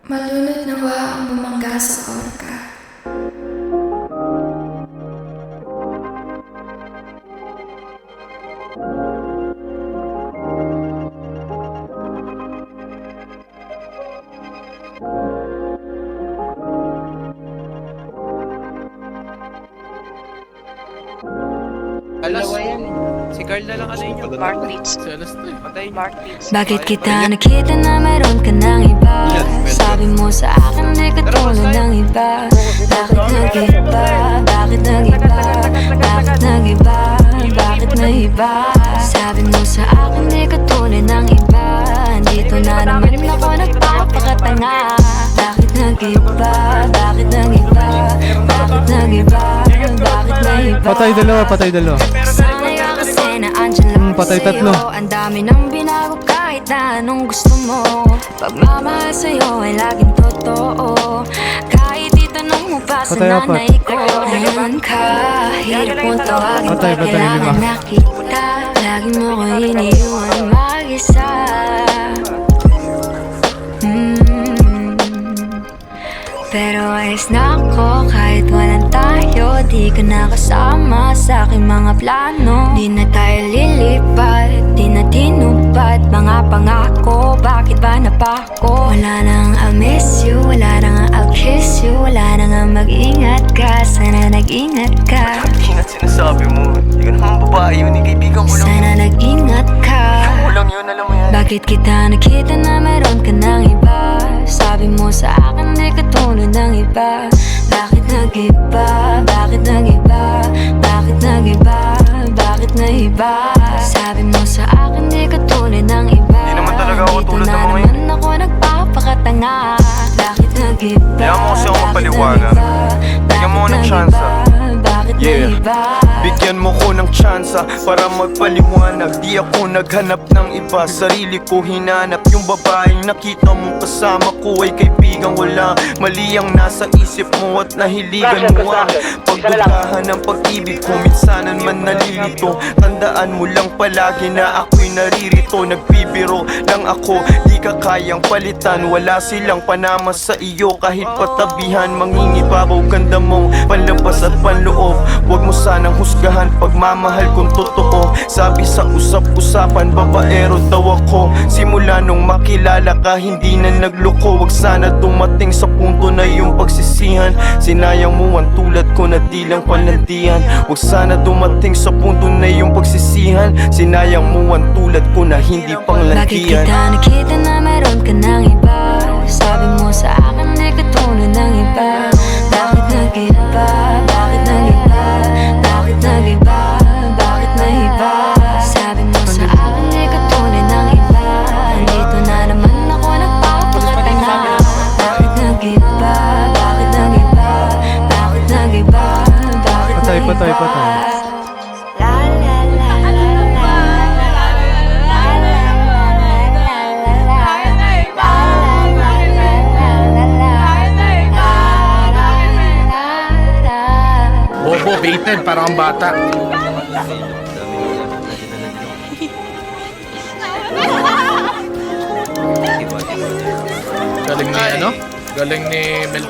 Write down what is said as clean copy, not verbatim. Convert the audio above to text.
Malunod nawa ang bumangga sa orka. Alas, si Carl na lang ano yun yung Mark Beats. Si Alas to eh. Patayin Mark Beats. Bakit kita nakita na meron ka ng iba? Sabi mo sa akin di ka tulad ng iba. Bakit nag-iba? Bakit nag-iba? Bakit nag-iba? Bakit nag-iba? Sabi mo sa akin di ka tulad ng iba. Dito na naman ako nagpapakatanga. Bakit nag-iba? Bakit nag-iba? Bakit nag-iba? Bakit nag-iba? Patay dalawa. Sanay ka kasi na andyan lang patay sa'yo. tatlo. Ang dami nang binago kahit na anong gusto mo. Pagmamahal sa'yo ay laging totoo. Kahit itanong mo pa sa Patay apat. nanay ko. Ayan ka, hirap mong tawagin Patay, pag patay, kailangan lima. nakita. Lagi mo ko iniwan mag-isa. Pero ayos na ako kahit walang tayo. Di ka nakasama sa aking mga plano. Di na tayo lilipat, di na tinupad mga pangako. Bakit ba napako? Wala nang I'll miss you, wala nang I'll kiss you. Wala nang mag-ingat ka, sana nag-ingat ka. Ingat sinasabi mo. Hindi ka naman babae yun, kaibigan ko lang. Sana nag-ingat ka. Ako lang yun, alam mo yan. Bakit kita nakita na meron ka ng iba? Sabi mo sa akin di ka tulad ng iba. Bakit nag-iba? Bakit nag-iba? Bakit nag-iba? Bakit nag-iba? Sabi mo sa akin di ka tulad ng iba. Di naman talaga ako Dito tulad na ng mga naman ako nagpapakatanga. Bakit nag-iba? Kaya mo kasi ako mapaliwanag. Bigyan mo ako ng tsansa. Bakit Yeah. nag-iba? Bigyan mo ko ng tsansa para magpaliwanag. Di ako naghanap ng iba, sarili ko hinanap. Yung babaeng nakita mo kasama ko ay kaibigan. Wala mali ang nasa isip mo at nahiligan mo ang pagdudahan ng pag-ibig ko. Minsanan man nalilito, tandaan mo lang palagi na ako'y naririto. Nagbibiro lang ako, di ka kayang palitan. Wala silang panama sa iyo kahit patabihan. Mangingibabaw ganda mong panlabas at panloob. Huwag mo sanang husgahan pagmamahal kung totoo. Sabi sa usap-usapan, babaero daw ako. Simula nung makilala ka, hindi na nagloko. Huwag sana dumating sa punto na yung pagsisihan. Sinayang mo ang tulad ko na di lang palandian. Huwag sana dumating sa punto na yung pagsisihan. Sinayang mo ang tulad ko na hindi Bakit panglandian. kita nakita na meron ka ng iba? Sabi mo sa akin di ka tulad ng iba. Bakit nag-iba? Bakit nag-iba? Bakit nag-iba? Bakit nag-iba? Sabi mo sa akin di ka tulad ng iba. Dito na naman ako nagpapakatanga. Bakit nag-iba? Bakit nag-iba? Bakit nag-iba? Bakit Patay. nag-iba? La la la la la Bobo, baited, parang ang bata. Galing ni ano? Galing ni Mel.